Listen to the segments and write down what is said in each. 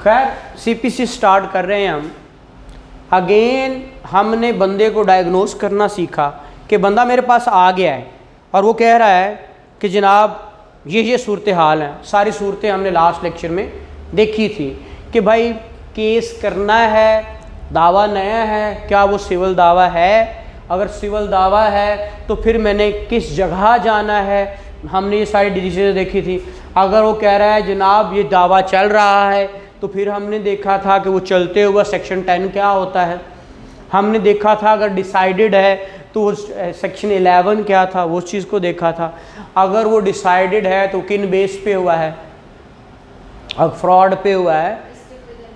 खैर CPC start कर रहे हैं हम। अगेन हमने बंदे को डायग्नोस करना सीखा कि बंदा मेरे पास आ गया है और वो कह रहा है कि जनाब ये सूरत हाल है। सारी सूरतें हमने लास्ट लेक्चर में देखी थी कि भाई केस करना है, दावा नया है, क्या वो सिविल दावा है, अगर सिविल दावा है तो फिर मैंने किस जगह जाना है, हमने ये सारी डिटेल्स देखी थी। अगर वो कह रहा है जनाब ये दावा चल रहा है तो फिर हमने देखा था कि वो चलते हुआ सेक्शन 10 क्या होता है। हमने देखा था अगर डिसाइडेड है तो वो सेक्शन 11 क्या था, वो उस चीज़ को देखा था। अगर वो डिसाइडेड है तो किन बेस पे हुआ है, अब फ्रॉड पे हुआ है,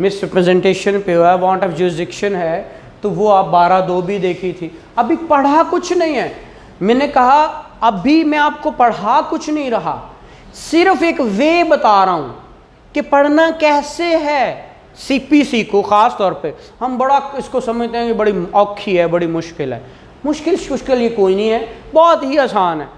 मिस रिप्रेजेंटेशन पे हुआ है, वांट ऑफ जुरिसडिक्शन है, तो वो आप 12(2) भी देखी थी। अभी पढ़ा कुछ नहीं है, मैंने कहा अभी मैं आपको पढ़ा कुछ नहीं रहा, सिर्फ एक वे बता रहा हूँ कि पढ़ना कैसे है। सीपीसी को ख़ास तौर पे हम बड़ा इसको समझते हैं कि बड़ी औखी है, बड़ी मुश्किल है। मुश्किल ये कोई नहीं है, बहुत ही आसान है।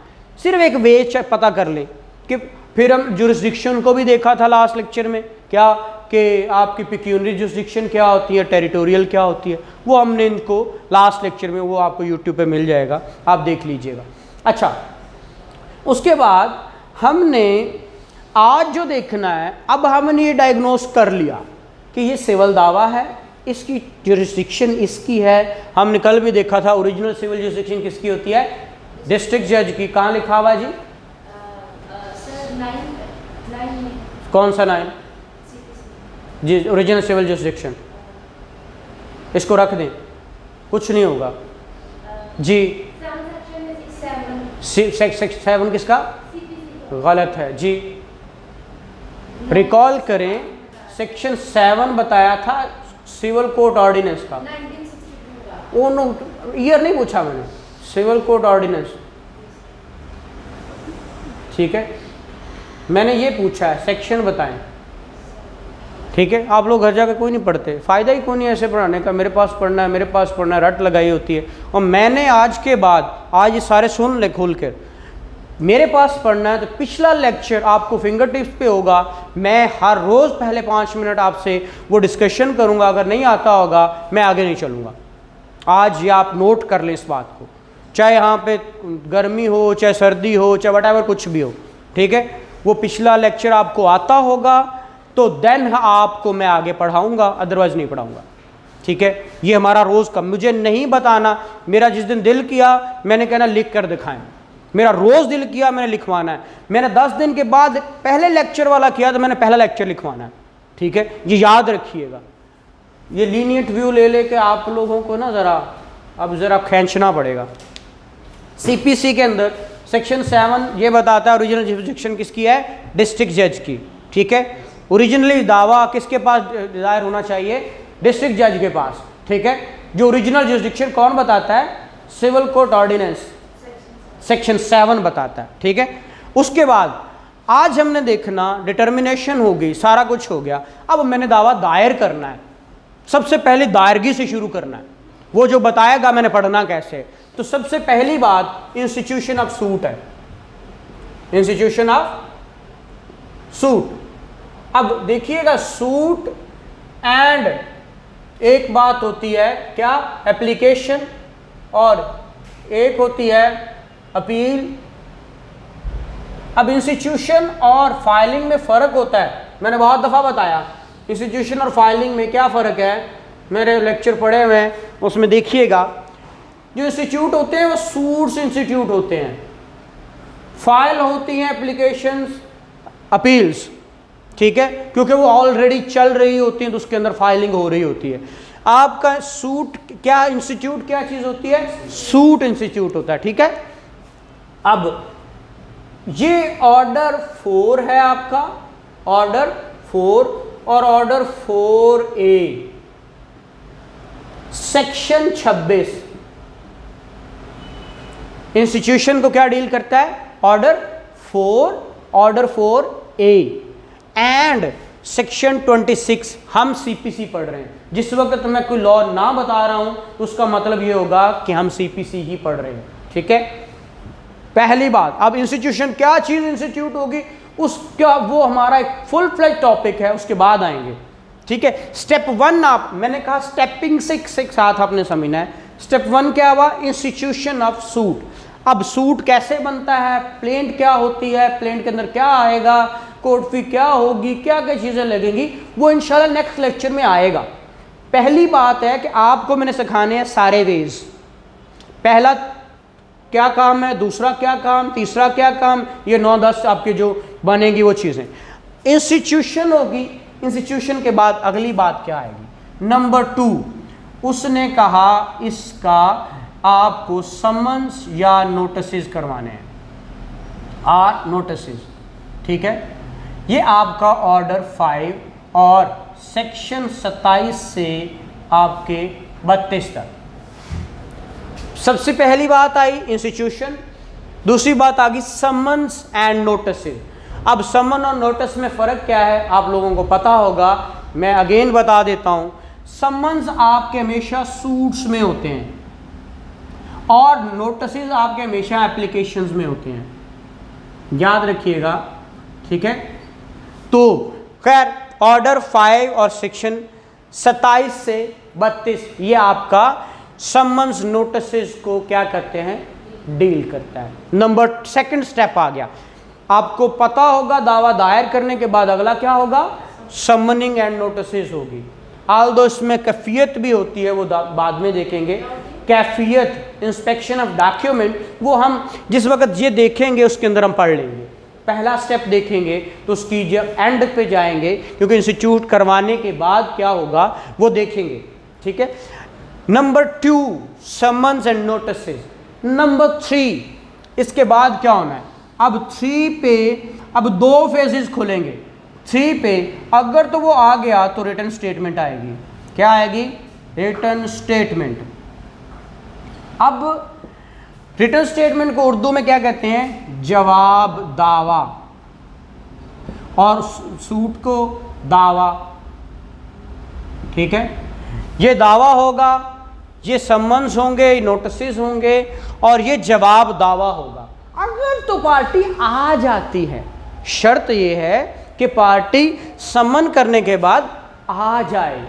सिर्फ एक वे पता कर ले कि फिर हम जुरिसडिक्शन को भी देखा था लास्ट लेक्चर में, क्या कि आपकी पिक्यूनरी जुरिसडिक्शन क्या होती है, टेरिटोरियल क्या होती है, वो हमने इनको लास्ट लेक्चर में, वो आपको यूट्यूब पे मिल जाएगा, आप देख लीजिएगा। अच्छा, उसके बाद हमने आज जो देखना है, अब हमने ये डायग्नोस कर लिया कि ये सिविल दावा है, इसकी जुरिसडिक्शन इसकी है। हमने कल भी देखा था ओरिजिनल सिविल जुरिसडिक्शन किसकी होती है, डिस्ट्रिक्ट जज की। कहाँ लिखा हुआ जी? कौन सा 9 जी? ओरिजिनल सिविल जुरिसडिक्शन, इसको रख दें, कुछ नहीं होगा जी। सेक्शन 7 किसका? गलत है जी, रिकॉल करें। सेक्शन 7 बताया था सिविल कोड ऑर्डिनेंस का, वो ईयर नहीं पूछा मैंने, सिविल कोड ऑर्डिनेंस, ठीक है, मैंने ये पूछा है सेक्शन बताएं, ठीक है। आप लोग घर जाकर कोई नहीं पढ़ते, फ़ायदा ही कोई नहीं ऐसे पढ़ाने का, मेरे पास पढ़ना है, मेरे पास पढ़ना है, रट लगाई होती है। और मैंने आज के बाद, आज ये सारे सुन ले खोल कर, मेरे पास पढ़ना है तो पिछला लेक्चर आपको फिंगर टिप्स पे होगा। मैं हर रोज़ पहले 5 मिनट आपसे वो डिस्कशन करूँगा, अगर नहीं आता होगा मैं आगे नहीं चलूँगा। आज ये आप नोट कर लें इस बात को, चाहे यहाँ पे गर्मी हो, चाहे सर्दी हो, चाहे वटएवर कुछ भी हो, ठीक है। वो पिछला लेक्चर आपको आता होगा तो देन आपको मैं आगे पढ़ाऊँगा, अदरवाइज़ नहीं पढ़ाऊँगा, ठीक है। ये हमारा रोज़ का, मुझे नहीं बताना, मेरा जिस दिन दिल किया मैंने कहना लिख कर दिखाएं, मेरा रोज़ दिल किया मैंने लिखवाना है। मैंने 10 दिन के बाद पहले लेक्चर वाला किया तो मैंने पहला लेक्चर लिखवाना है, ठीक है। ये याद रखिएगा। ये लीनियंट व्यू ले लेके आप लोगों को ना ज़रा खींचना पड़ेगा। सीपीसी के अंदर सेक्शन 7 ये बताता है ओरिजिनल जुरिसडिक्शन किसकी है, डिस्ट्रिक्ट जज की, ठीक है। ओरिजिनली दावा किसके पास दायर होना चाहिए, डिस्ट्रिक्ट जज के पास, ठीक है। जो ओरिजिनल जुरिसडिक्शन कौन बताता है, सिविल कोर्ट ऑर्डिनेंस सेक्शन 7 बताता है, ठीक है। उसके बाद आज हमने देखना, डिटर्मिनेशन हो गई, सारा कुछ हो गया। अब मैंने दावा दायर करना है, सबसे पहले दायरगी से शुरू करना है, वो जो बताएगा मैंने पढ़ना कैसे। तो सबसे पहली बात इंस्टीट्यूशन ऑफ सूट है, इंस्टीट्यूशन ऑफ सूट। अब देखिएगा सूट एंड एक बात होती है क्या, एप्लीकेशन, और एक होती है अपील। अब इंस्टीट्यूशन और फाइलिंग में फ़र्क होता है, मैंने बहुत दफ़ा बताया इंस्टीट्यूशन और फाइलिंग में क्या फ़र्क है, मेरे लेक्चर पढ़े हुए हैं उसमें देखिएगा। जो इंस्टीट्यूट होते हैं वो सूट्स इंस्टीट्यूट होते हैं, फाइल होती हैं एप्लीकेशंस, अपील्स, ठीक है, क्योंकि वो ऑलरेडी चल रही होती हैं तो उसके अंदर फाइलिंग हो रही होती है। आपका सूट क्या, इंस्टीट्यूट क्या चीज़ होती है, सूट इंस्टीट्यूट होता है, ठीक है। अब ये ऑर्डर 4 है आपका, ऑर्डर 4 और ऑर्डर 4A सेक्शन 26 इंस्टीट्यूशन को क्या डील करता है, ऑर्डर 4A एंड सेक्शन 26। हम सीपीसी पढ़ रहे हैं, जिस वक्त मैं कोई लॉ ना बता रहा हूं तो उसका मतलब ये होगा कि हम सीपीसी ही पढ़ रहे हैं, ठीक है। पहली बात, अब इंस्टीट्यूशन क्या चीज इंस्टीट्यूट होगी उसका, वो हमारा एक फुल फ्लेज टॉपिक है, उसके बाद आएंगे, ठीक है। स्टेप 1 आप, मैंने कहा स्टेपिंग से साथ आपने समझना है। स्टेप 1 क्या हुआ? Institution of suit. अब सूट कैसे बनता है, प्लेंट क्या होती है, प्लेंट के अंदर क्या आएगा, कोड फी क्या होगी, क्या क्या चीज़ें लगेंगी, वो इंशाल्लाह नेक्स्ट लेक्चर में आएगा। पहली बात है कि आपको मैंने सिखाने हैं सारे वेज। पहला क्या काम है, दूसरा क्या काम, तीसरा क्या काम, ये 9-10 आपके जो बनेंगी वो चीज़ें। इंस्टीट्यूशन होगी, इंस्टीट्यूशन के बाद अगली बात क्या आएगी? नंबर 2, उसने कहा इसका आपको समन्स या नोटिस करवाने हैं, आर नोटिस, ठीक है। ये आपका ऑर्डर 5 और सेक्शन 27 से आपके 32 तक। सबसे पहली बात आई इंस्टीट्यूशन, दूसरी बात आ गई समन्स एंड नोटिस। अब समन और नोटिस में फ़र्क क्या है आप लोगों को पता होगा, मैं अगेन बता देता हूं। समन्स आपके हमेशा सूट्स में होते हैं और नोटिस आपके हमेशा एप्लीकेशंस में होते हैं, याद रखिएगा, ठीक है। तो खैर ऑर्डर 5 और सेक्शन 27 से 32 ये आपका समन्स नोटिस को क्या करते हैं, डील करता है। नंबर 2 स्टेप आ गया, आपको पता होगा दावा दायर करने के बाद अगला क्या होगा, समनिंग एंड नोटिस होगी। आल्दो इसमें कैफियत भी होती है, वो बाद में देखेंगे। कैफियत इंस्पेक्शन ऑफ डॉक्यूमेंट वो हम जिस वक्त ये देखेंगे उसके अंदर हम पढ़ लेंगे। पहला स्टेप देखेंगे तो उसकी जब एंड पे जाएंगे, क्योंकि इंस्टीट्यूट करवाने के बाद क्या होगा वो देखेंगे, ठीक है। Number 2 summons and notice. Number 3 इसके बाद क्या होना है, अब 3 पे अब 2 फेजेस खुलेंगे। 3 पे अगर तो वो आ गया तो रिटर्न स्टेटमेंट आएगी। क्या आएगी? Return statement. अब रिटर्न स्टेटमेंट को उर्दू में क्या कहते हैं, जवाब दावा, और सूट को दावा, ठीक है। ये दावा होगा, ये समन्स होंगे, नोटिस होंगे और ये जवाब दावा होगा। अगर तो पार्टी आ जाती है, शर्त ये है कि पार्टी समन करने के बाद आ जाए,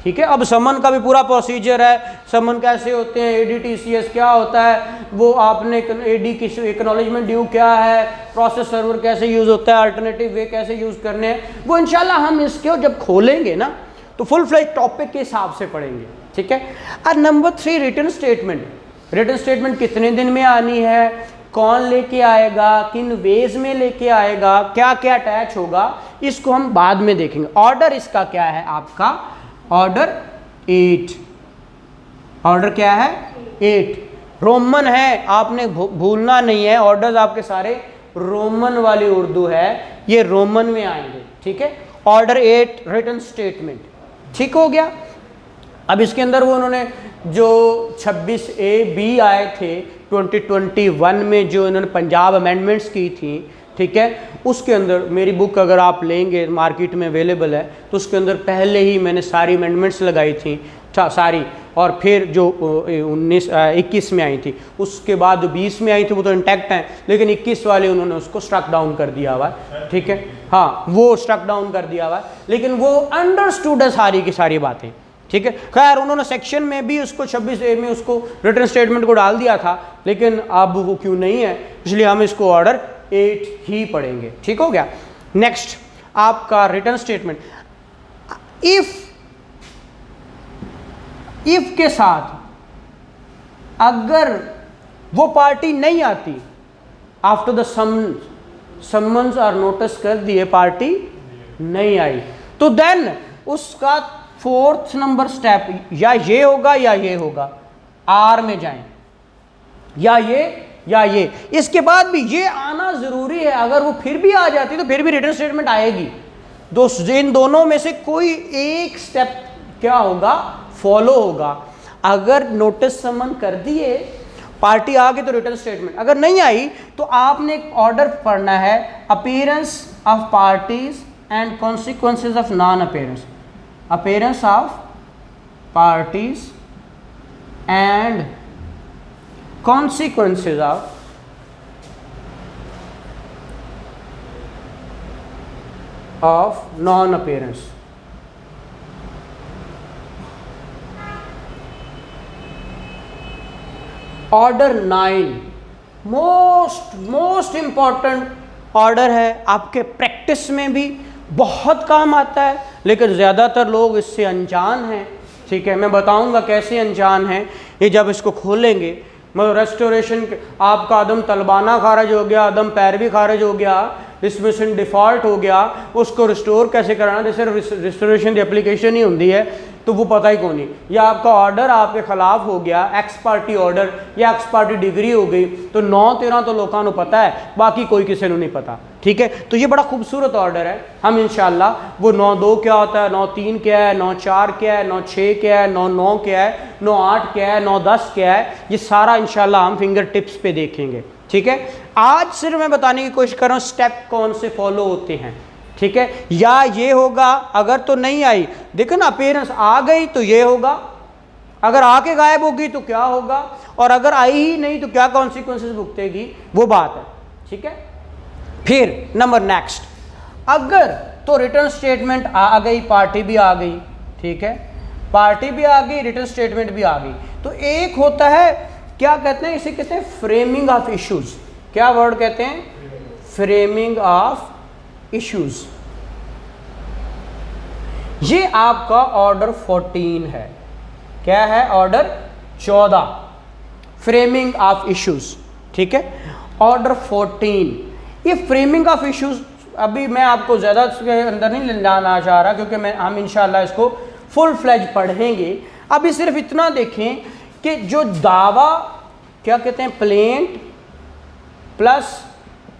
ठीक है। अब समन का भी पूरा प्रोसीजर है, समन कैसे होते हैं, ADTCS क्या होता है, वो आपने AD की एक्नॉलेजमेंट ड्यू क्या है, प्रोसेस सर्वर कैसे यूज़ होता है, अल्टरनेटिव वे कैसे यूज़ करने हैं, वो इंशाल्लाह हम इसके जब खोलेंगे ना तो फुल फ्लेज टॉपिक के हिसाब से पढ़ेंगे, ठीक है। और number 3 return statement. Return statement कितने दिन में आनी है, कौन लेके आएगा, किन वेज में लेके आएगा, क्या क्या अटैच होगा, इसको हम बाद में देखेंगे। ऑर्डर इसका क्या है आपका, ऑर्डर 8। ऑर्डर क्या है? 8 रोमन है, आपने भूलना नहीं है। ऑर्डर्स आपके सारे रोमन वाली उर्दू है, ये रोमन में आएंगे, ठीक है। ऑर्डर 8 रिटर्न स्टेटमेंट, ठीक हो गया। अब इसके अंदर वो उन्होंने जो 26A-B आए थे 2021 में, जो इन्होंने पंजाब अमेंडमेंट्स की थी, ठीक है, उसके अंदर मेरी बुक अगर आप लेंगे मार्केट में अवेलेबल है तो उसके अंदर पहले ही मैंने सारी अमेंडमेंट्स लगाई थी सारी, और फिर जो 21 में आई थी, उसके बाद जो 20 में आई थी वो तो इंटैक्ट हैं, लेकिन 21 वाले उन्होंने उसको स्ट्रक डाउन कर दिया हुआ है, ठीक है। हाँ, वो स्ट्रक डाउन कर दिया हुआ है, लेकिन वो अंडरस्टूड है सारी की सारी बातें, ठीक है। खैर उन्होंने सेक्शन में भी उसको 26A में उसको रिटर्न स्टेटमेंट को डाल दिया था, लेकिन अब वो क्यों नहीं है, इसलिए हम इसको ऑर्डर 8 ही पढ़ेंगे, ठीक हो गया। नेक्स्ट आपका रिटर्न स्टेटमेंट। इफ के साथ अगर वो पार्टी नहीं आती, आफ्टर द समन्स और नोटिस कर दिए, पार्टी नहीं आई, तो देन उसका 4th नंबर स्टेप या ये होगा या ये होगा, आर में जाएं, या ये। इसके बाद भी ये आना जरूरी है, अगर वो फिर भी आ जाती तो फिर भी रिटर्न स्टेटमेंट आएगी। इन दोनों में से कोई एक स्टेप क्या होगा, फॉलो होगा। अगर नोटिस समन कर दिए, पार्टी आ गई तो रिटर्न स्टेटमेंट, अगर नहीं आई तो आपने एक ऑर्डर पढ़ना है, appearance of parties and consequences of non appearance. Appearance of parties and consequences of non-appearance। Order 9 most important order है, आपके प्रैक्टिस में भी बहुत काम आता है, लेकिन ज़्यादातर लोग इससे अनजान हैं। ठीक है, मैं बताऊंगा कैसे अनजान हैं। ये जब इसको खोलेंगे, मतलब रेस्टोरेशन, आपका अदम तलबाना खारिज हो गया, अदम पैरवी खारिज हो गया, डिसमिशन डिफ़ॉल्ट हो गया, उसको रिस्टोर कैसे कराना, जैसे रिस्टोरेशन की एप्लीकेशन ही होती है तो वो पता ही कौन नहीं, या आपका ऑर्डर आपके खिलाफ हो गया, एक्स पार्टी ऑर्डर या एक्स पार्टी डिग्री हो गई, तो 9-13 तो लोगों को पता है, बाकी कोई किसी को नहीं पता। ठीक है, तो ये बड़ा खूबसूरत ऑर्डर है। हम इंशाल्लाह वो 9-2 क्या होता है, 9-3 क्या है, 9-4 क्या है, 9-6 क्या है, 9-9 क्या है, 9-8 क्या है, 9-10 क्या है, ये सारा इंशाल्लाह हम फिंगर टिप्स पे देखेंगे। ठीक है, आज सिर्फ मैं बताने की कोशिश कर रहा हूँ स्टेप कौन से फॉलो होते हैं। ठीक है, या ये होगा, अगर तो नहीं आई, देखो ना अपीयरेंस आ गई तो ये होगा, अगर आके गायब होगी तो क्या होगा, और अगर आई ही नहीं तो क्या कॉन्सिक्वेंसेस भुगतेगी, वो बात है। ठीक है, फिर नंबर नेक्स्ट, अगर तो रिटर्न स्टेटमेंट आ गई, पार्टी भी आ गई। ठीक है, पार्टी भी आ गई, रिटर्न स्टेटमेंट भी आ गई, तो एक होता है, क्या कहते हैं इसे, कहते हैं फ्रेमिंग ऑफ इश्यूज। क्या वर्ड कहते हैं, फ्रेमिंग ऑफ इश्यूज। ये आपका ऑर्डर 14 है। क्या है, ऑर्डर 14, फ्रेमिंग ऑफ इश्यूज। ठीक है, ऑर्डर 14, ये फ्रेमिंग ऑफ इश्यूज अभी मैं आपको ज़्यादा इसके अंदर नहीं ले जाना चाह रहा, क्योंकि हम इंशाल्लाह इसको फुल फ्लैज पढ़ेंगे। अभी सिर्फ इतना देखें कि जो दावा, क्या कहते हैं, प्लेंट प्लस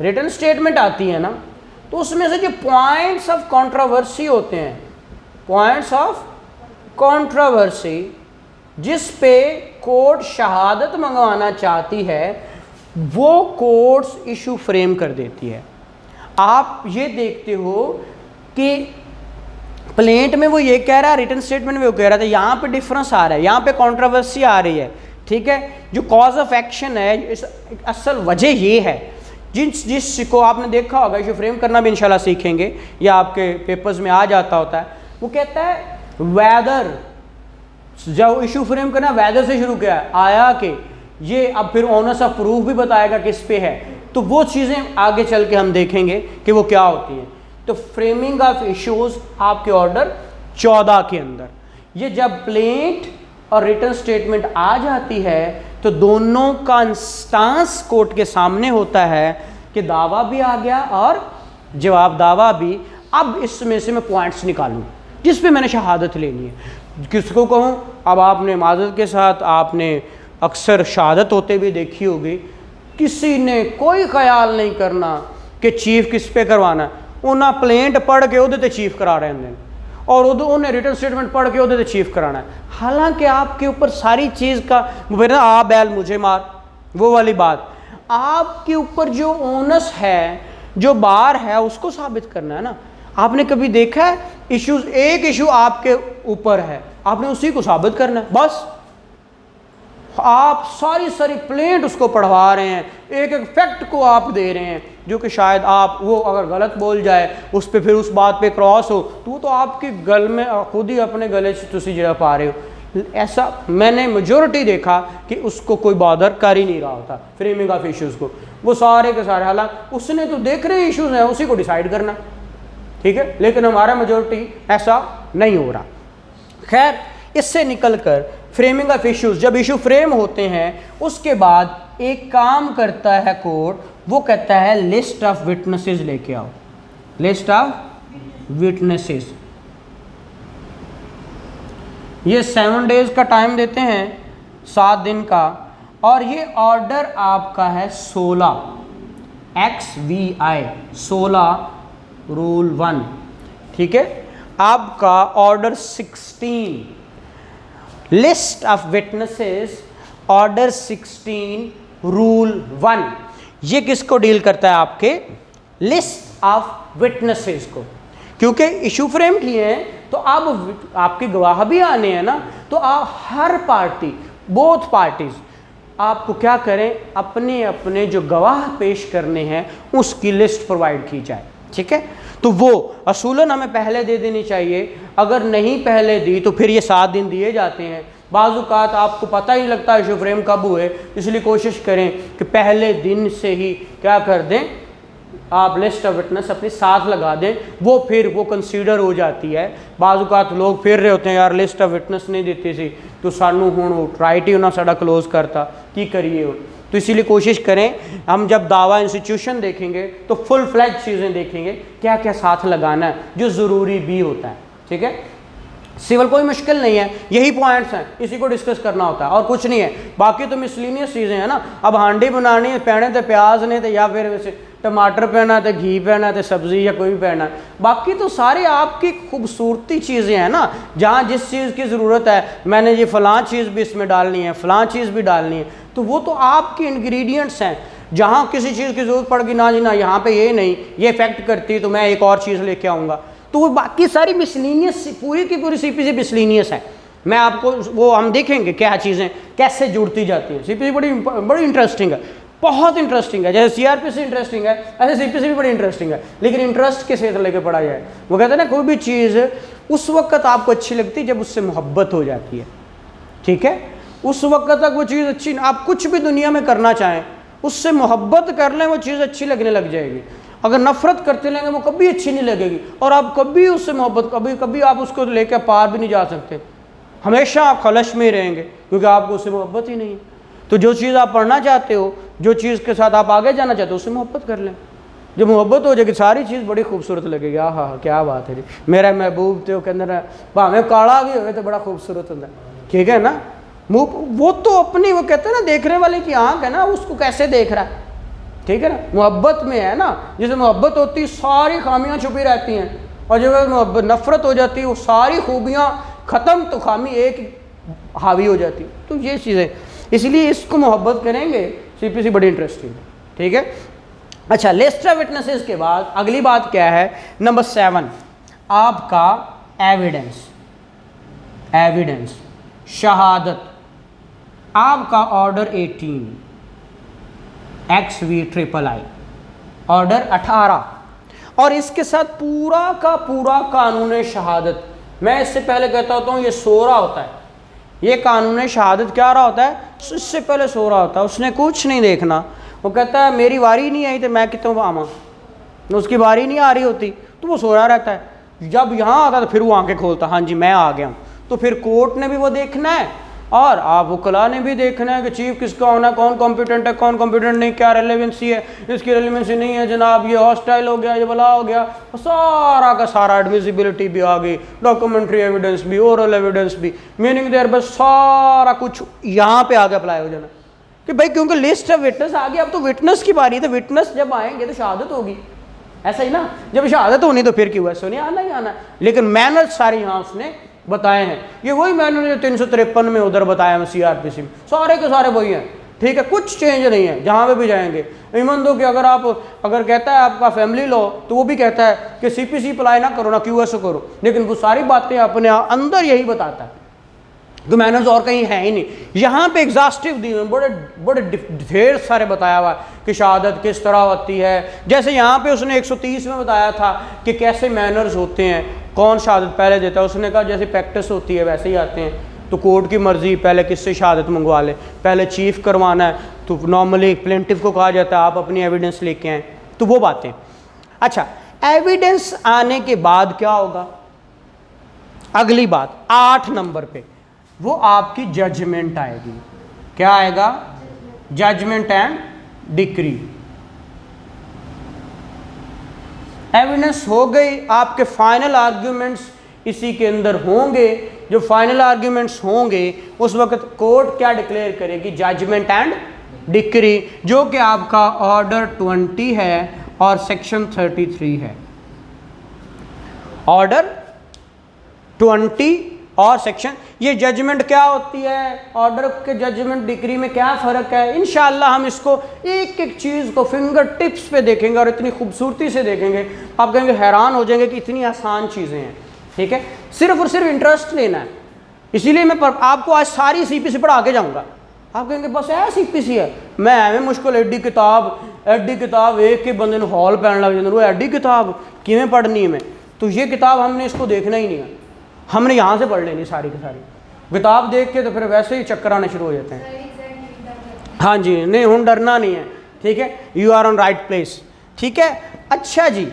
रिटर्न स्टेटमेंट आती है ना, तो उसमें से जो पॉइंट्स ऑफ कंट्रोवर्सी होते हैं, पॉइंट्स ऑफ कंट्रोवर्सी, जिस पे कोर्ट शहादत मंगवाना चाहती है, वो कोर्ट्स इशू फ्रेम कर देती है। आप ये देखते हो कि प्लेंट में वो ये कह रहा है, रिटर्न स्टेटमेंट में वो कह रहा था, यहाँ पे डिफरेंस आ रहा है, यहाँ पे कंट्रोवर्सी आ रही है। ठीक है, जो कॉज ऑफ एक्शन है, इस असल वजह ये है, जिसको आपने देखा होगा, इशू फ्रेम करना भी इंशाल्लाह सीखेंगे, या आपके पेपर्स में आ जाता होता है। वो कहता है वेदर, जब इशू फ्रेम करना वेदर से शुरू किया आया कि ये, अब फिर ऑनर्स ऑफ प्रूफ भी बताएगा किस पे है, तो वो चीज़ें आगे चल के हम देखेंगे कि वो क्या होती हैं। तो फ्रेमिंग ऑफ इश्यूज आपके ऑर्डर 14 के अंदर, ये जब प्लेंट और रिटर्न स्टेटमेंट आ जाती है तो दोनों का इंस्टांस कोर्ट के सामने होता है कि दावा भी आ गया और जवाब दावा भी। अब इसमें से मैं पॉइंट्स निकालूँ जिस पे मैंने शहादत लेनी है। किसको कहूँ, अब आपने माजरत के साथ आपने अक्सर शहादत होते भी देखी होगी, किसी ने कोई ख्याल नहीं करना कि चीफ किस पे करवाना है, उन्हें प्लेंट पढ़ के उहदे ते चीफ करा रहे हैं, और उन्हें रिटर्न स्टेटमेंट पढ़ के उहदे ते चीफ कराना है। हालांकि आपके ऊपर सारी चीज़ का आ बैल मुझे मार, वो वाली बात, आपके ऊपर जो ओनस है, जो बार है, उसको साबित करना है ना। आपने कभी देखा है इश्यूज, एक इशू आपके ऊपर है, आपने उसी को साबित करना है, बस। आप सारी प्लेंट उसको पढ़वा रहे हैं, एक एक फैक्ट को आप दे रहे हैं, जो कि शायद आप वो अगर गलत बोल जाए, उस पर फिर उस बात पे क्रॉस हो, तो आपके गल में खुद ही अपने गले से तुसी जगह पा रहे हो। ऐसा मैंने मेजोरिटी देखा कि उसको कोई बॉदर कर ही नहीं रहा होता फ्रेमिंग ऑफ इश्यूज़ को, वो सारे के सारे, हालांकि उसने तो देख रहे इश्यूज़ हैं, उसी को डिसाइड करना। ठीक है, लेकिन हमारा मेजोरिटी ऐसा नहीं हो रहा। खैर, इससे निकल कर फ्रेमिंग ऑफ इश्यूज, जब इशू फ्रेम होते हैं उसके बाद एक काम करता है कोर्ट, वो कहता है लिस्ट ऑफ विटनेसेस लेके आओ, लिस्ट ऑफ विटनेसेस। ये 7 डेज का टाइम देते हैं, 7 दिन का, और ये ऑर्डर आपका है 16 XVI 16 रूल 1। ठीक है, आपका order 16 list of witnesses, order 16 rule 1, ये किसको डील करता है, आपके लिस्ट ऑफ विटनेसेस को। क्योंकि इशू फ्रेम किए हैं तो अब आपके गवाह भी आने हैं ना, तो आप हर पार्टी, बोथ पार्टीज, आपको क्या करें, अपने अपने जो गवाह पेश करने हैं उसकी लिस्ट प्रोवाइड की जाए। ठीक है, तो वो असूलन हमें पहले दे देनी चाहिए, अगर नहीं पहले दी तो फिर ये 7 दिन दिए जाते हैं बाज़-औक़ात आपको पता ही नहीं लगता इशू फ्रेम कब हुए, इसलिए कोशिश करें कि पहले दिन से ही क्या कर दें, आप लिस्ट ऑफ विटनेस अपने साथ लगा दें, वो फिर वो कंसीडर हो जाती है। बाज़-औक़ात लोग फिर रहे होते हैं, यार लिस्ट ऑफ विटनेस नहीं देती सी तो सानू हुण राइट ही उन्होंने साड़ा क्लोज करता, की करिए हो। तो इसीलिए कोशिश करें, हम जब दावा इंस्टीट्यूशन देखेंगे तो फुल फ्लैज चीज़ें देखेंगे, क्या क्या साथ लगाना है जो ज़रूरी भी होता है। ठीक है, सिविल कोई मुश्किल नहीं है, यही पॉइंट्स हैं, इसी को डिस्कस करना होता है और कुछ नहीं है। बाकी तो मिसलिनियस चीज़ें हैं ना, अब हांडी बनानी है, पैने तो प्याज ने तो या फिर वैसे टमाटर पैना तो घी पैना तो सब्ज़ी या कोई भी पैना, बाकी तो सारी आपकी खूबसूरती चीज़ें हैं ना, जहाँ जिस चीज़ की ज़रूरत है, मैंने ये फ़लाँ चीज़ भी इसमें डालनी है, फ़लाँ चीज़ भी डालनी है, तो वो तो आपके इंग्रेडिएंट्स हैं। जहाँ किसी चीज़ की ज़रूरत पड़ गई, ना जी ना यहाँ पे ये नहीं, ये इफेक्ट करती तो मैं एक और चीज़ लेके आऊँगा, तो वो बाकी सारी मिसलिनियस पूरी की पूरी सीपीसी मिसलिनियस है। मैं आपको वो हम देखेंगे क्या चीज़ें कैसे जुड़ती जाती हैं। सीपीसी बड़ी इंटरेस्टिंग है, बहुत इंटरेस्टिंग है। जैसे सीआरपीसी इंटरेस्टिंग है, ऐसे सीपीसी भी बड़ी इंटरेस्टिंग है, लेकिन इंटरेस्ट किस तरह लेके पढ़ा जाए। वो कहते हैं ना, कोई भी चीज़ उस वक्त आपको अच्छी लगती है जब उससे मोहब्बत हो जाती है। ठीक है, उस वक्त तक वो चीज़ अच्छी, आप कुछ भी दुनिया में करना चाहें, उससे मोहब्बत कर लें, वो चीज़ अच्छी लगने लग जाएगी। अगर नफरत करते रहेंगे वो कभी अच्छी नहीं लगेगी, और आप कभी उससे मोहब्बत कभी आप उसको लेकर पार भी नहीं जा सकते, हमेशा आप खलश में ही रहेंगे, क्योंकि आपको उससे मोहब्बत ही नहीं है। तो जो चीज़ आप पढ़ना चाहते हो, जो चीज़ के साथ आप आगे जाना चाहते हो, उससे मोहब्बत कर लें। जब मोहब्बत हो जाएगी सारी चीज़ बड़ी खूबसूरत लगेगी। हाँ हाँ, क्या बात है जी, मेरा महबूब तो कहते हैं भावें काला भी हो तो बड़ा खूबसूरत होता है। ठीक है ना, वो तो अपनी वो कहते हैं ना, देखने वाले की आँख है ना, उसको कैसे देख रहा है। ठीक है ना, मोहब्बत में है ना, जैसे मोहब्बत होती है सारी खामियां छुपी रहती हैं, और जब नफरत हो जाती है वो सारी खूबियां ख़त्म तो खामी एक हावी हो जाती है। तो ये चीज़ें, इसलिए इसको मोहब्बत करेंगे, सीपीसी बड़ी इंटरेस्टिंग है। ठीक है, अच्छा, लिस्ट ऑफ विटनेसेस के बाद अगली बात क्या है, नंबर 7, आपका एविडेंस। एविडेंस, शहादत, आपका ऑर्डर 18 XV III, ऑर्डर 18, और इसके साथ पूरा का पूरा कानून शहादत। मैं इससे पहले कहता होता हूँ ये सो रहा होता है, ये कानून शहादत क्या रहा होता है, इससे पहले सो रहा होता है, उसने कुछ नहीं देखना। वो कहता है मेरी बारी नहीं आई तो मैं कितों आवा, उसकी बारी नहीं आ रही होती तो वो सो रहा रहता है। जब यहाँ आता तो फिर वो आंखें खोलता, हाँ जी मैं आ गया हूँ। तो फिर कोर्ट ने भी वो देखना है और आप वकला ने भी देखना है कि चीफ किसका होना, कौन कॉम्पिटेंट है, कौन कॉम्पिटेंट नहीं, क्या रेलेवेंसी है, इसकी रेलेवेंसी नहीं है जनाब, ये हॉस्टाइल हो गया, ये भला हो गया, सारा का सारा एडमिसिबिलिटी भी आ गई, डॉक्यूमेंट्री एविडेंस भी, ओरल एविडेंस भी, मीनिंग देयर बस सारा कुछ यहाँ पे आगे अप्लाई हो जाना कि भाई क्योंकि लिस्ट ऑफ विटनेस आ गई, अब तो विटनेस की बारी है, तो विटनेस जब आएंगे तो शहादत होगी, ऐसा ही ना, जब शहादत होनी तो फिर क्यों है, सोनिया आना ही आना। लेकिन मैनर्स सारे यहाँ उसने बताए हैं, ये वही मैंने जो 353 में उधर बताया है सीआरपीसी में, सारे के सारे वही हैं। ठीक है, कुछ चेंज नहीं है, जहाँ पे भी जाएंगे। इवन दो कि अगर कहता है आपका फैमिली लॉ, तो वो भी कहता है कि सीपीसी अप्लाई ना करो ना क्यूएसओ करो, लेकिन वो सारी बातें अपने अंदर यही बताता है, तो मैनर्स और कहीं है ही नहीं। यहाँ पे एग्जॉस्टिव दिए हुए बड़े बड़े ढेर सारे बताया हुआ कि शहादत किस तरह होती है। जैसे यहाँ पे उसने 130 में बताया था कि कैसे मैनर्स होते हैं, कौन शहादत पहले देता है, उसने कहा जैसे प्रैक्टिस होती है वैसे ही आते हैं, तो कोर्ट की मर्जी पहले किससे शहादत मंगवा ले, पहले चीफ करवाना है तो नॉर्मली प्लेंटिव को कहा जाता है आप अपनी एविडेंस लेके आएँ, तो वो बातें। अच्छा, एविडेंस आने के बाद क्या होगा, अगली बात 8 नंबर पे वो आपकी जजमेंट आएगी। क्या आएगा, जजमेंट एंड डिक्री। एविडेंस हो गई, आपके फाइनल आर्ग्यूमेंट्स इसी के अंदर होंगे। जो फाइनल आर्ग्यूमेंट्स होंगे उस वक्त कोर्ट क्या डिक्लेयर करेगी, जजमेंट एंड डिक्री, जो कि आपका ऑर्डर 20 है और सेक्शन 33 है। ऑर्डर 20 और सेक्शन, ये जजमेंट क्या होती है, ऑर्डर के जजमेंट डिक्री में क्या फ़र्क है, इंशाअल्लाह हम इसको एक एक चीज़ को फिंगर टिप्स पे देखेंगे और इतनी खूबसूरती से देखेंगे, आप कहेंगे हैरान हो जाएंगे कि इतनी आसान चीज़ें हैं। ठीक है, सिर्फ और सिर्फ इंटरेस्ट लेना है। इसीलिए मैं आपको आज सारी सीपीसी पढ़ा के जाऊँगा। आप कहेंगे बस है सीपीसी है, मैं एवं मुश्किल एडी किताब एक के बंदे हॉल पैन लग जाए, वो एडी किताब किमें पढ़नी है मैं, तो ये किताब हमने इसको देखना ही नहीं है, हमने यहाँ से पढ़ लेनी सारी की सारी। किताब देख के तो फिर वैसे ही चक्कर आने शुरू हो जाते हैं। हाँ जी, नहीं हूँ डरना नहीं है, ठीक है, you are on right place, ठीक है। अच्छा जी,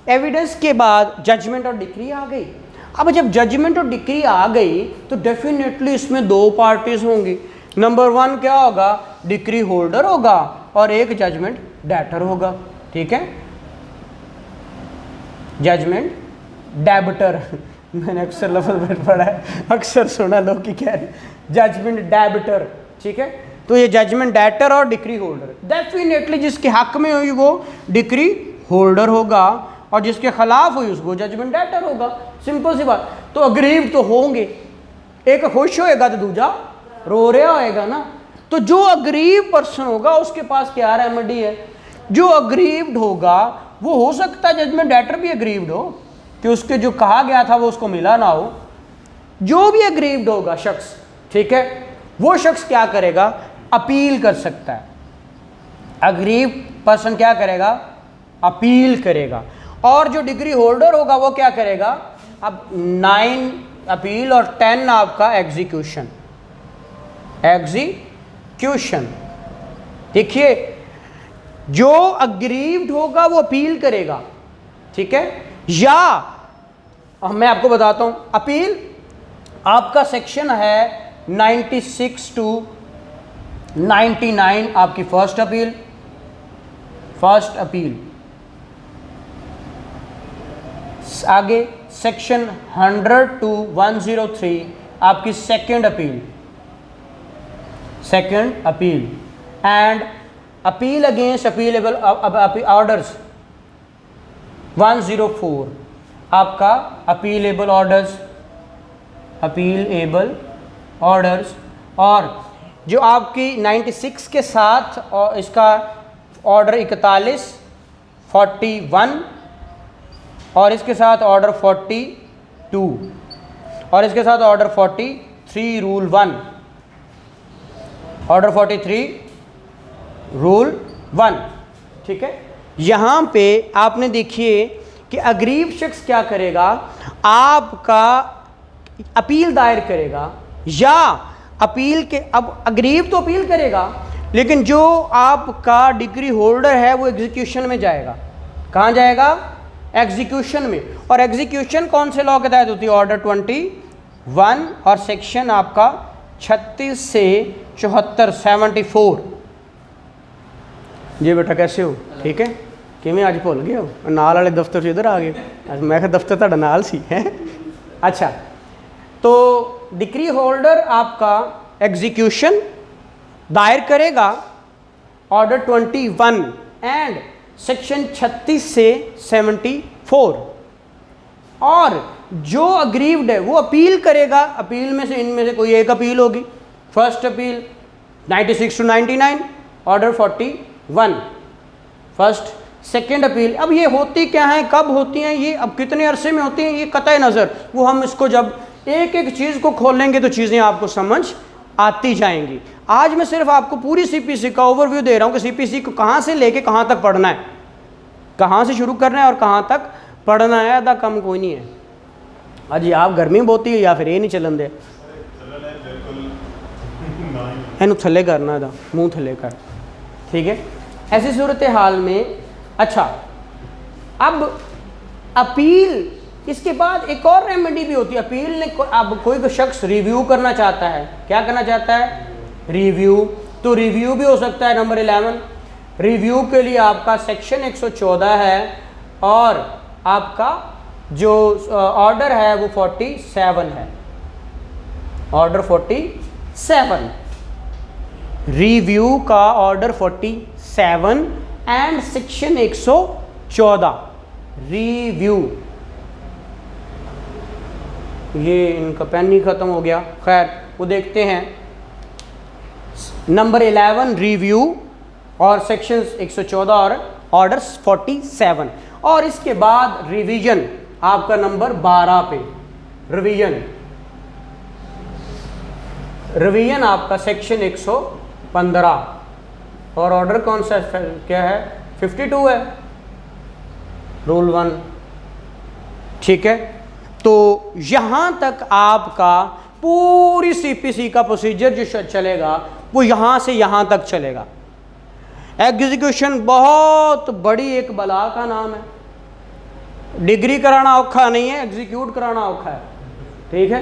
एविडेंस के बाद जजमेंट और डिक्री आ गई। अब जब जजमेंट और डिक्री आ गई तो डेफिनेटली इसमें दो पार्टीज होंगी। नंबर वन क्या होगा, डिक्री होल्डर होगा और एक जजमेंट डेटर होगा, ठीक है, जजमेंट डेबिटर मैंने अक्सर लफ्ज़ पढ़ा है, अक्सर सुना लोग की कह रहे जजमेंट डेबिटर, ठीक है। तो ये जजमेंट डेटर और डिक्री होल्डर, डेफिनेटली जिसके हक में हुई वो डिक्री होल्डर होगा और जिसके खिलाफ हुई उसको जजमेंट डेटर होगा। सिंपल सी बात। तो अग्रीव तो होंगे, एक खुश होएगा तो दूजा रो रहा होएगा ना। तो जो अग्रीव पर्सन होगा उसके पास क्या रेमेडी है, जो अग्रीव्ड होगा वो हो सकता है जजमेंट डेटर भी अग्रीव्ड हो कि उसके जो कहा गया था वो उसको मिला ना हो। जो भी अग्रीव्ड होगा शख्स, ठीक है, वो शख्स क्या करेगा, अपील कर सकता है। अग्रीव पर्सन क्या करेगा, अपील करेगा। और जो डिग्री होल्डर होगा वो क्या करेगा, अब 9 अपील और 10 आपका एग्जीक्यूशन। एग्जीक्यूशन देखिए, जो अग्रीव्ड होगा वो अपील करेगा, ठीक है। या मैं आपको बताता हूं, अपील आपका सेक्शन है 96 टू 99 आपकी फर्स्ट अपील, आगे सेक्शन 100 टू 103 आपकी second appeal and appeal against appealable orders 104 आपका अपीलेबल ऑर्डर्स। और जो आपकी 96 के साथ और इसका ऑर्डर 41, 41 और इसके साथ ऑर्डर 42 और इसके साथ ऑर्डर 43 रूल 1, ऑर्डर 43 रूल 1, ठीक है। यहाँ पे आपने देखिए कि अग्रीव शख्स क्या करेगा, आपका अपील दायर करेगा या अपील के, अब अग्रीव तो अपील करेगा लेकिन जो आपका डिग्री होल्डर है वो एग्जीक्यूशन में जाएगा। कहाँ जाएगा, एग्जीक्यूशन में। और एग्जीक्यूशन कौन से लॉ के तहत होती है, ऑर्डर 21 और सेक्शन आपका 36 से 74 74। जी बेटा कैसे हो, ठीक है, किमें आज भुल गए हो, नाल वाले दफ्तर से इधर आ गए, मैं क्या दफ्तर ਤੁਹਾਡਾ नाल सी है। अच्छा, तो डिक्री होल्डर आपका एग्जीक्यूशन दायर करेगा ऑर्डर 21 एंड सेक्शन 36 से 74। और जो अग्रीव्ड है वो अपील करेगा, अपील में से इनमें से कोई एक अपील होगी। First appeal 96 to 99 order 41 first, second appeal. अब ये होती क्या है, कब होती हैं ये, अब कितने अरसे में होती हैं, ये कतई नज़र वो हम इसको जब एक एक चीज़ को खोलेंगे तो चीज़ें आपको समझ आती जाएंगी। आज मैं सिर्फ आपको पूरी सीपीसी का ओवरव्यू दे रहा हूँ कि सीपीसी को कहाँ से लेके कहाँ तक पढ़ना है, कहाँ से शुरू करना है और कहाँ तक पढ़ना है। आधा कम कोई नहीं है। अजी आप गर्मी बहुत ही या फिर ये नहीं चलन दे, इनू थले करना था, मुँह थले कर, ठीक है। ऐसी सूरत हाल में अच्छा, अब अपील, इसके बाद एक और रेमेडी भी होती है। अपील ने अब कोई शख्स रिव्यू करना चाहता है, क्या करना चाहता है, रिव्यू, तो रिव्यू भी हो सकता है। नंबर 11 रिव्यू के लिए आपका सेक्शन 114 है और आपका जो ऑर्डर है वो 47 है, ऑर्डर 47, रिव्यू का ऑर्डर 47 एंड सेक्शन 114 रिव्यू। ये इनका पेन ही ख़त्म हो गया, खैर वो देखते हैं। नंबर 11 रिव्यू और सेक्शन 114 और ऑर्डर 47। और इसके बाद रिवीजन आपका नंबर 12 पे, रिवीजन आपका सेक्शन 115 और ऑर्डर कौन सा क्या है, 52 है, रूल 1, ठीक है। तो यहाँ तक आपका पूरी सीपीसी का प्रोसीजर जो चलेगा वो यहाँ से यहाँ तक चलेगा। एग्जीक्यूशन बहुत बड़ी एक बला का नाम है। डिग्री कराना औखा नहीं है, एग्जीक्यूट कराना औखा है। ठीक है,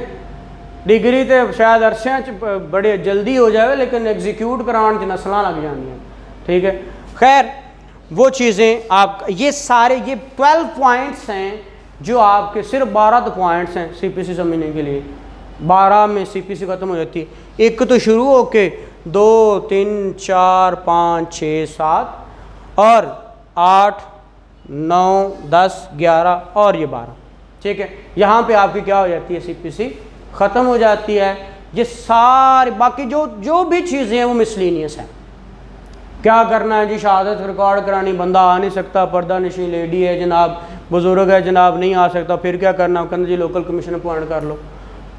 डिग्री तो शायद अरसे बड़े जल्दी हो जाए, लेकिन एग्जीक्यूट कराने च नस्लां लग जाएंगी। ठीक है, खैर वो चीज़ें आप ये सारे ये 12 पॉइंट्स हैं जो आपके सिर्फ 12 तो पॉइंट्स हैं सीपीसी समझने के लिए। 12 में सीपीसी ख़त्म हो जाती है। एक तो शुरू होके 2 3 4 5 6 7 और 8 9 10 11 और ये 12। ठीक है, यहाँ पे आपकी क्या हो जाती है, सीपीसी ख़त्म हो जाती है। ये सारी बाकी जो भी चीज़ें हैं वो मिसलीनियस हैं। क्या करना है जी, शहादत रिकॉर्ड करानी, बंदा आ नहीं सकता, पर्दा नशी लेडी है जनाब, बुजुर्ग है जनाब, नहीं आ सकता, फिर क्या करना, कहना जी लोकल कमीशन अपॉइंट कर लो।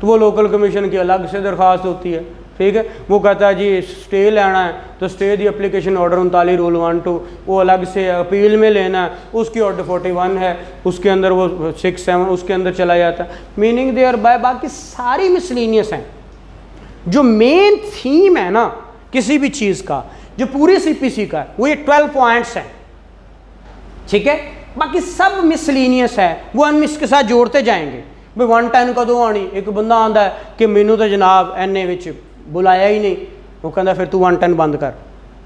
तो वो लोकल कमीशन की अलग से दरख्वास्त होती है। ठीक है, वो कहता है जी स्टे लेना है तो stay the application order 39 rule 1-2 वो अलग से अपील में लेना है, उसकी ऑर्डर 41 है, उसके अंदर वो 6-7 उसके अंदर चला जाता है। मीनिंग देयर बाय बाकी सारी मिसलीनियस हैं। जो मेन थीम है ना किसी भी चीज़ का, जो पूरी सीपीसी का है, वो ये 12 पॉइंट्स हैं। ठीक है, बाकी सब मिसलीनियस है, वो हम इसके साथ जोड़ते जाएंगे। भाई 110 कदों आनी, एक बंदा आंदा है कि मैनू तो जनाब एने विच बुलाया ही नहीं, वो कहता फिर तू 110 बंद कर,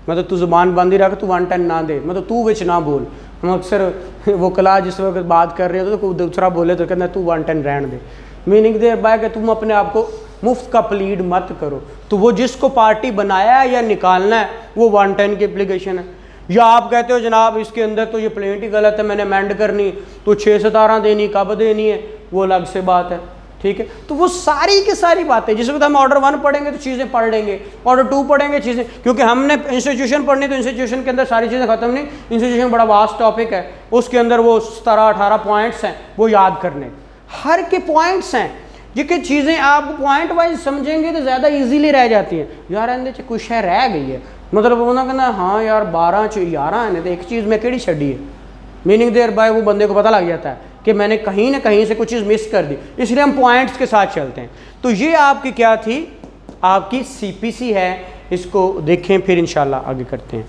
मतलब तू ज़ुबान बंद ही रख, तू 110 ना दे, मतलब तू विच ना बोल। हम अक्सर वो कला जिस वक्त बात कर रहे हो तो कोई दूसरा बोले तो कहना तू 110 रहने दे। मीनिंग देयर बाय कि तुम अपने आप को मुफ्त का प्लीड मत करो। तो वो जिसको पार्टी बनाया है या निकालना है वो 110 की एप्लीकेशन है। या आप कहते हो जनाब इसके अंदर तो ये प्लेंट ही गलत है, मैंने अमेंड करनी, तो 6-17 देनी, कब देनी है, वो अलग से बात है। ठीक है, तो वो सारी की सारी बातें जिस वक्त हम ऑर्डर 1 पढ़ेंगे तो चीज़ें पढ़ लेंगे, ऑर्डर 2 पढ़ेंगे चीज़ें, क्योंकि हमने इंस्टीट्यूशन पढ़नी तो इंस्टीट्यूशन के अंदर सारी चीज़ें ख़त्म नहीं। इंस्टीट्यूशन बड़ा वास्ट टॉपिक है, उसके अंदर वो 17-18 पॉइंट्स हैं वो याद करने, हर के पॉइंट्स हैं जिनकी चीज़ें आप पॉइंट वाइज समझेंगे तो ज़्यादा ईजीली रह जाती हैं। यार इनके कुछ शह रह गई है, मतलब उन्होंने कहना हाँ यार 12 च 11 है तो एक चीज़ मैं केड़ी छड़ी है। मीनिंग देयर बाय वो बंदे को पता लग जाता है कि मैंने कहीं ना कहीं से कुछ चीज़ मिस कर दी, इसलिए हम पॉइंट्स के साथ चलते हैं। तो ये आपकी क्या थी, आपकी सीपीसी है, इसको देखें फिर इंशाल्लाह आगे करते हैं।